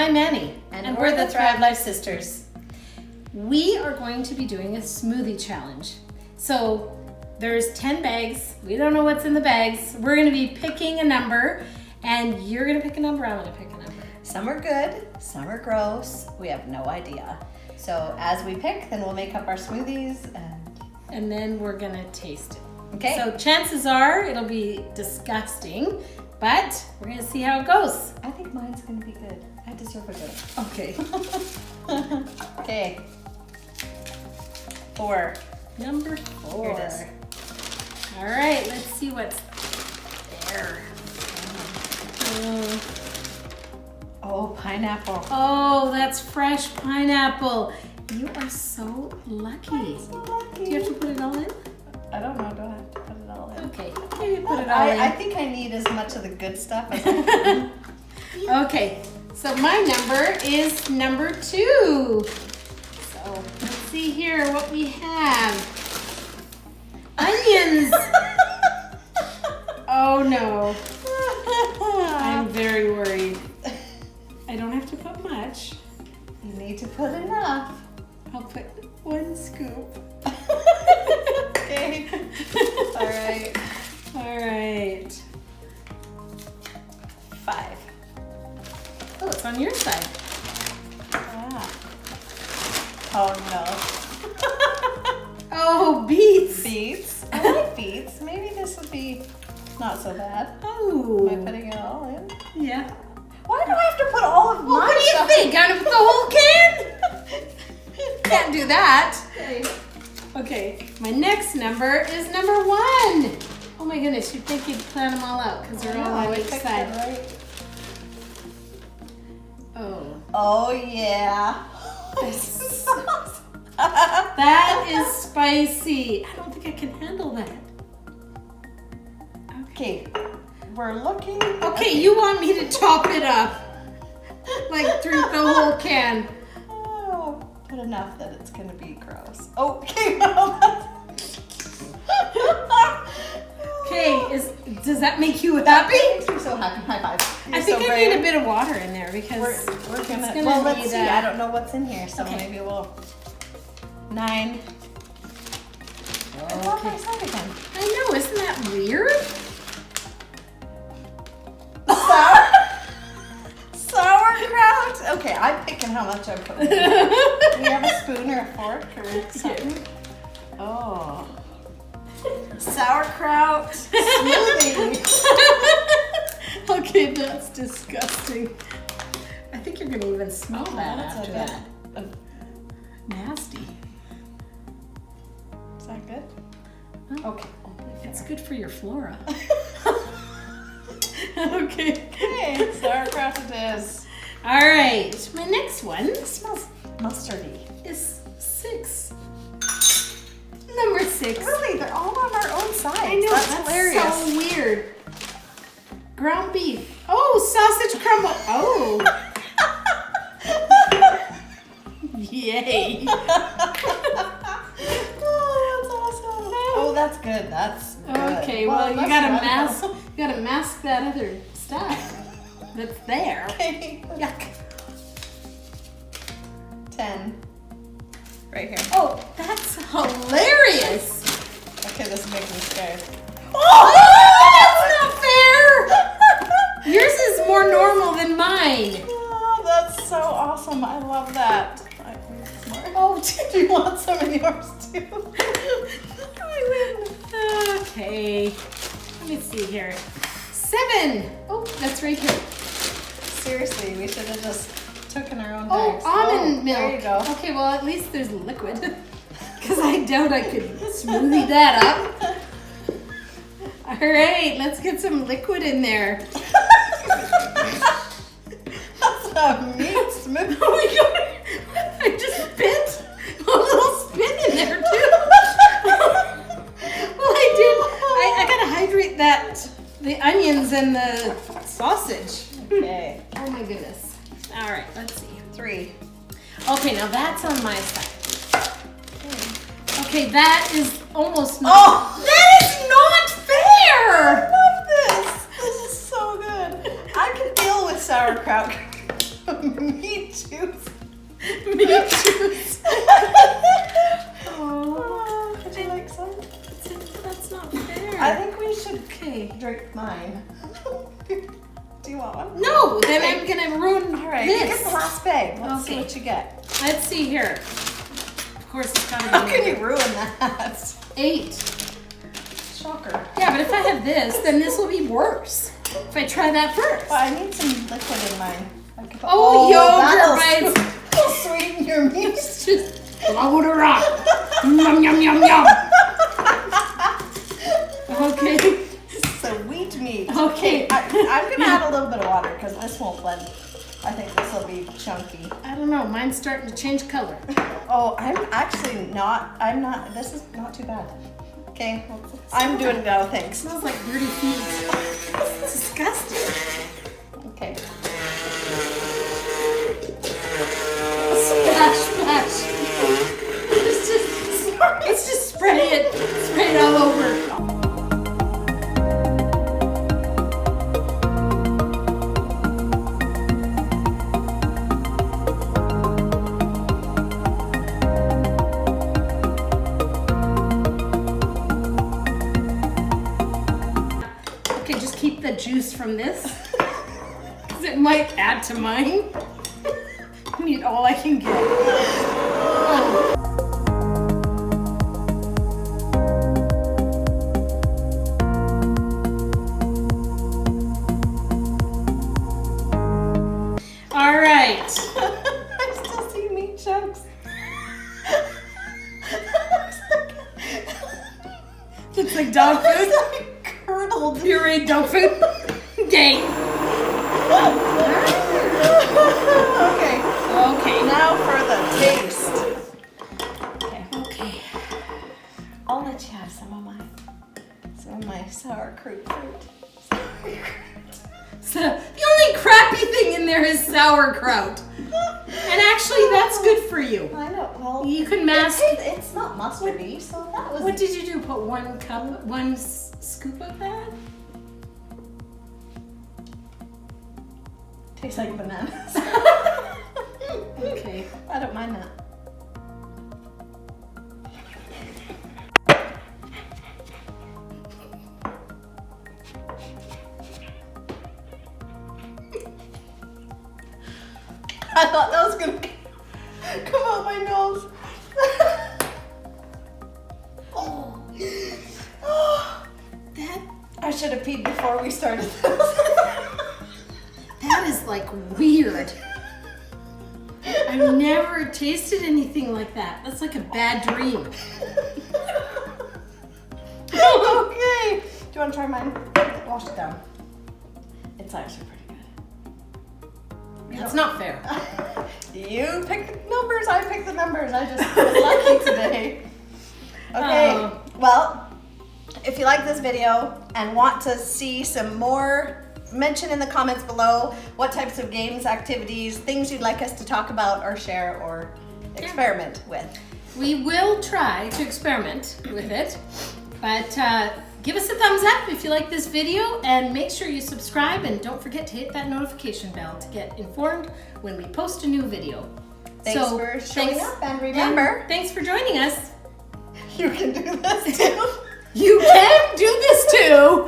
I'm Annie, And we're the Thrive Life Sisters. We are going to be doing a smoothie challenge. So there's 10 bags. We don't know what's in the bags. We're going to be picking a number, and you're going to pick a number. I'm going to pick a number. Some are good, some are gross. We have no idea. So as we pick, then we'll make up our smoothies. And then we're going to taste it. Okay. So chances are it'll be disgusting, but we're going to see how it goes. I think mine's going to be good. I deserve a good. Okay. Okay. 4. Number 4. Here it is. All right, let's see what's there. Oh, pineapple. Oh, that's fresh pineapple. You are so lucky. Do you have to put it all in? I don't know. Do I have to put it all in? Okay, maybe put it all in. I think I need as much of the good stuff as I can. Okay, so my number is number 2. So let's see here what we have. Onions. Oh no. I'm very worried. I don't have to put much. You need to put enough. I'll put 1 scoop. Okay. All right. All right. 5. Oh, it's on your side. Ah. Oh no. Oh, beets. Beets. I like beets. Maybe this would be not so bad. Oh. Am I putting it all in? Yeah. Why do I have to put all of Well, my what do you stuff? think? Out of the whole can? Can't do that. Okay. Okay, my next number is number 1. Oh my goodness, you'd think you'd plan them all out because they're all on each side. Right. Oh. Oh yeah. That is spicy. I don't think I can handle that. Okay, we're looking. Okay, you want me to chop it up. Like drink the whole can. Oh, put enough that it's gonna be gross. Okay, well Okay, does that make you happy? makes me so happy. High five. I think I need a bit of water in there because We're gonna. gonna Well, let's need see. I don't know what's in here, so Okay. maybe we'll. 9. It's on my Okay. side again. I know, isn't that weird? Sauerkraut. Okay, I'm picking how much I'm putting. Do you have a spoon or a fork or something? Oh. Sauerkraut smoothie. Okay, that's disgusting. I think you're gonna even smell that that's after okay. that. Nasty. Is that good? Oh, Okay. it's good for your flora. Okay. Okay, sauerkraut it is. All right, my next one It smells mustardy. is 6. Number 6. Really, they're all on our own side. I know, that's hilarious. so weird. Ground beef. Oh, sausage crumble. Oh. Yay. Oh, that's awesome. Oh, that's good. That's good. Okay, well, you that's gotta not- mask that other stuff that's there. Okay. Yuck. 10. Right here. Oh, that's hilarious. Okay, this makes me scared. Oh, that's not fair. Yours is more normal than mine. Oh, that's so awesome. I love that. I need some more. Oh, Do you want some of yours too? okay. Let me see here. 7. Oh, that's right here. Seriously, we should have just taken our own Oh, bags. almond milk. There you go. Okay, well, at least there's liquid. Because I doubt I could smoothie that up. All right, let's get some liquid in there. That's a meat smoothie. Oh my god, I just spit a little spit in there too. Well, I did. I gotta hydrate the onions and the sausage. Okay. Oh my goodness. All right, let's see. 3. Okay, now that's on my side. Okay, that is almost not. Oh! That is not I fair! love this. This is so good. I can deal with sauerkraut. Meat juice. Meat juice. Oh, would you like some? That's not fair. I think we should Okay. drink mine. Do you want one? No, then I'm gonna ruin All right, you get this. the last bag. Let's see Okay. what you get. Let's see here. Of course, it's gotta How be can you ruin that? 8. Shocker. Yeah, but if I have this, then this will be worse. If I try that first. Well, I need some liquid in mine. I could put- Oh, yogurt that'll bites. that'll sweeten your meat. It's just load up. Yum, yum, yum, yum. Okay. So wheat meat. Okay. I'm gonna add a little bit of water because this won't blend. I think this will be chunky. I don't know. Mine's starting to change color. Oh, I'm actually not. I'm not. This is not too bad. Okay, I'm doing no It thanks. smells like dirty feet. It's disgusting. Okay. Splash, splash. Let's just spray it all over. Okay, just keep the juice from this, because it might add to mine. I need all I can get. Oh. All right. I still see meat chunks. It's like dog food. It's like curdled. Pureed dog food. Dang. Okay. Okay. Now for the taste. Okay. Okay. I'll let you have some of my sauerkraut fruit. So the only crappy thing in there is sauerkraut. And actually, that's good for you. I know. Well, You can mask. it's not mustardy, so that was. What did you do? Put 1 cup, 1 scoop of that? Tastes like bananas. Okay. I don't mind that. I thought that was gonna come out my nose. Oh, That I should have peed before we started this. that is like weird. I've never tasted anything like that. That's like a bad dream. Okay. Do you want to try mine? Wash it down. It's actually pretty good. That's not fair. You pick the numbers, I pick the numbers. I just was lucky today. Okay, Oh. well, if you like this video and want to see some more, mention in the comments below what types of games, activities, things you'd like us to talk about or share or experiment with. We will try to experiment with it, but give us a thumbs up if you like this video, and make sure you subscribe, and don't forget to hit that notification bell to get informed when we post a new video. Thanks for showing up, and remember, thanks for joining us. you can do this too. You can do this too.